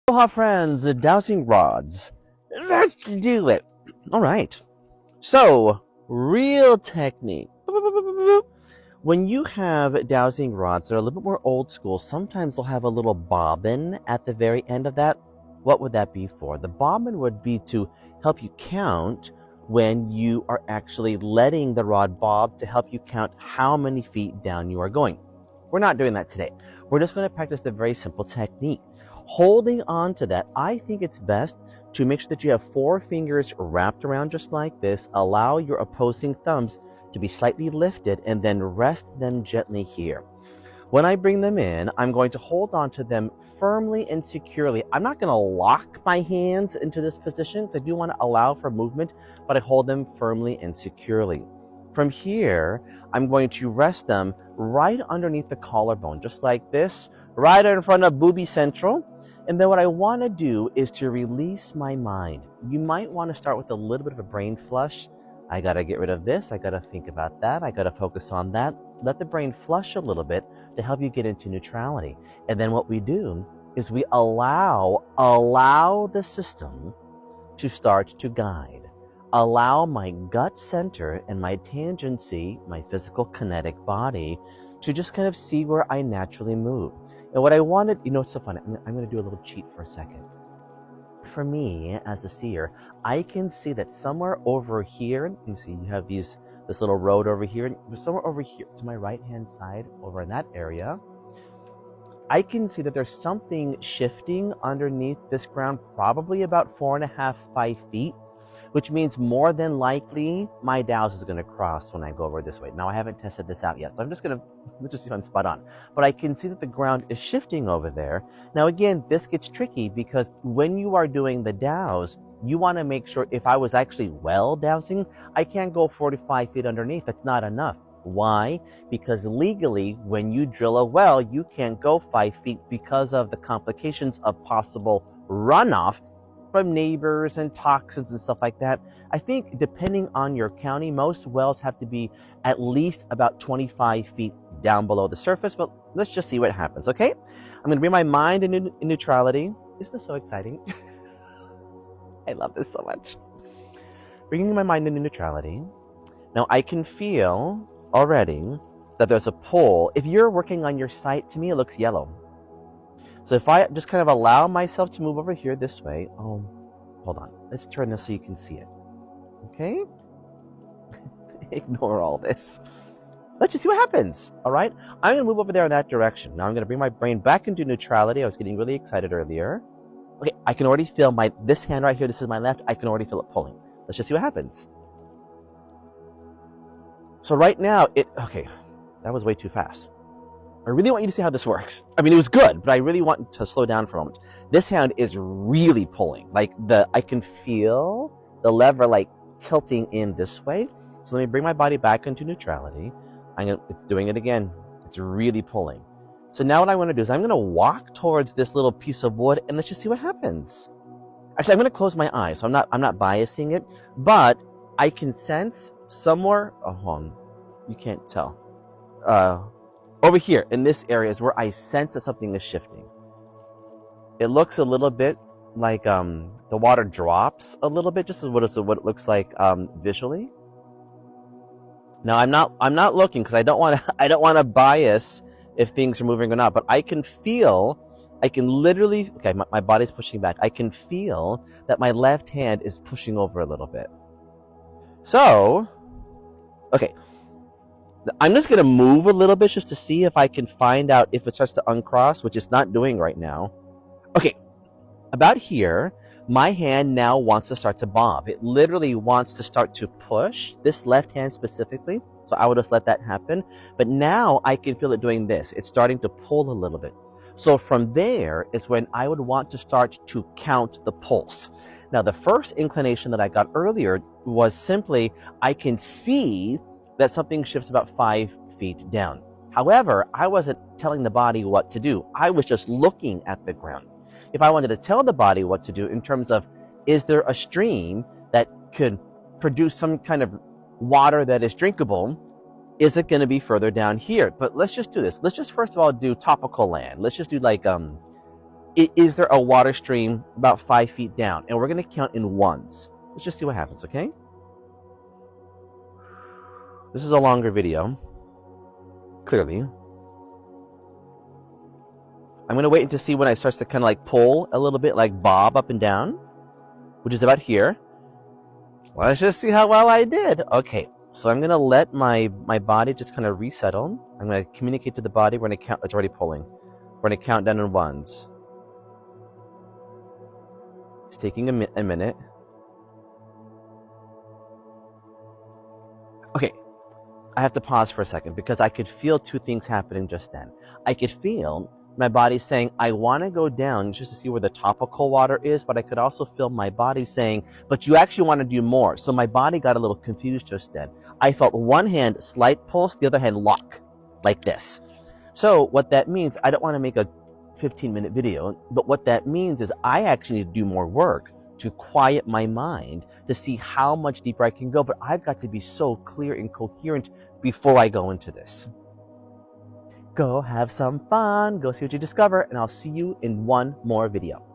Aloha friends, dowsing rods. Let's do it. All right. So, real technique. When you have dowsing rods that are a little bit more old school, sometimes they'll have a little bobbin at the very end of that. What would that be for? The bobbin would be to help you count when you are actually letting the rod bob, to help you count how many feet down you are going. We're not doing that today. We're just going to practice the very simple technique. Holding on to that, I think it's best to make sure that you have 4 fingers wrapped around just like this. Allow your opposing thumbs to be slightly lifted and then rest them gently here. When I bring them in, I'm going to hold on to them firmly and securely. I'm not going to lock my hands into this position, because I do want to allow for movement, but I hold them firmly and securely. From here, I'm going to rest them right underneath the collarbone, just like this, right in front of booby central. And then what I want to do is to release my mind. You might want to start with a little bit of a brain flush. I got to get rid of this. I got to think about that. I got to focus on that. Let the brain flush a little bit to help you get into neutrality. And then what we do is we allow the system to start to guide. Allow my gut center and my tangency, my physical kinetic body, to just kind of see where I naturally move. And what I wanted, it's so funny. I'm going to do a little cheat for a second. For me, as a seer, I can see that somewhere over here, you see you have this little road over here, and somewhere over here to my right-hand side, over in that area, I can see that there's something shifting underneath this ground, probably about 4.5, 5 feet, which means more than likely my dowse is going to cross when I go over this way. Now, I haven't tested this out yet, so let's just see if I'm spot on. But I can see that the ground is shifting over there. Now, again, this gets tricky because when you are doing the douse, you want to make sure, if I was actually well dowsing, I can't go 45 feet underneath. That's not enough. Why? Because legally, when you drill a well, you can't go 5 feet because of the complications of possible runoff from neighbors and toxins and stuff like that. I think depending on your county, most wells have to be at least about 25 feet down below the surface, but let's just see what happens, okay? I'm gonna bring my mind in neutrality. Isn't this so exciting? I love this so much. Bringing my mind into neutrality. Now I can feel already that there's a pull. If you're working on your sight, to me it looks yellow. So if I just kind of allow myself to move over here this way, hold on, let's turn this so you can see it, okay? Ignore all this. Let's just see what happens, all right? I'm gonna move over there in that direction. Now I'm gonna bring my brain back into neutrality. I was getting really excited earlier. Okay, I can already feel this hand right here, this is my left, I can already feel it pulling. Let's just see what happens. So right now, okay, that was way too fast. I really want you to see how this works. I mean, it was good, but I really want to slow down for a moment. This hand is really pulling. I can feel the lever tilting in this way. So let me bring my body back into neutrality. It's doing it again. It's really pulling. So now what I want to do is I'm going to walk towards this little piece of wood and let's just see what happens. Actually, I'm going to close my eyes. So I'm not biasing it, but I can sense somewhere, you can't tell. Over here in this area is where I sense that something is shifting. It looks a little bit like the water drops a little bit, just as what it looks like visually. Now I'm not looking because I don't want to bias if things are moving or not, but I can literally, okay, my body's pushing back. I can feel that my left hand is pushing over a little bit. So, okay. I'm just going to move a little bit just to see if I can find out if it starts to uncross, which it's not doing right now. Okay, about here, my hand now wants to start to bob. It literally wants to start to push, this left hand specifically, so I will just let that happen. But now I can feel it doing this. It's starting to pull a little bit. So from there is when I would want to start to count the pulse. Now, the first inclination that I got earlier was simply, I can see that something shifts about 5 feet down. However, I wasn't telling the body what to do. I was just looking at the ground. If I wanted to tell the body what to do in terms of, is there a stream that could produce some kind of water that is drinkable, is it going to be further down here? But let's just do this. Let's just first of all do topical land. Let's just do is there a water stream about 5 feet down? And we're going to count in ones. Let's just see what happens, okay? This is a longer video, clearly. I'm going to wait to see when it starts to kind of like pull a little bit, like bob up and down, which is about here. Let's just see how well I did. Okay, so I'm going to let my body just kind of resettle. I'm going to communicate to the body. We're going to count. It's already pulling. We're going to count down in ones. It's taking a minute. Okay, I have to pause for a second because I could feel two things happening just then. I could feel my body saying, I want to go down just to see where the top of cold water is, but I could also feel my body saying, but you actually want to do more. So my body got a little confused just then. I felt one hand slight pulse, the other hand lock, like this. So what that means, I don't want to make a 15-minute video, but what that means is I actually need to do more work to quiet my mind to see how much deeper I can go, but I've got to be so clear and coherent before I go into this. Go have some fun, go see what you discover, and I'll see you in one more video.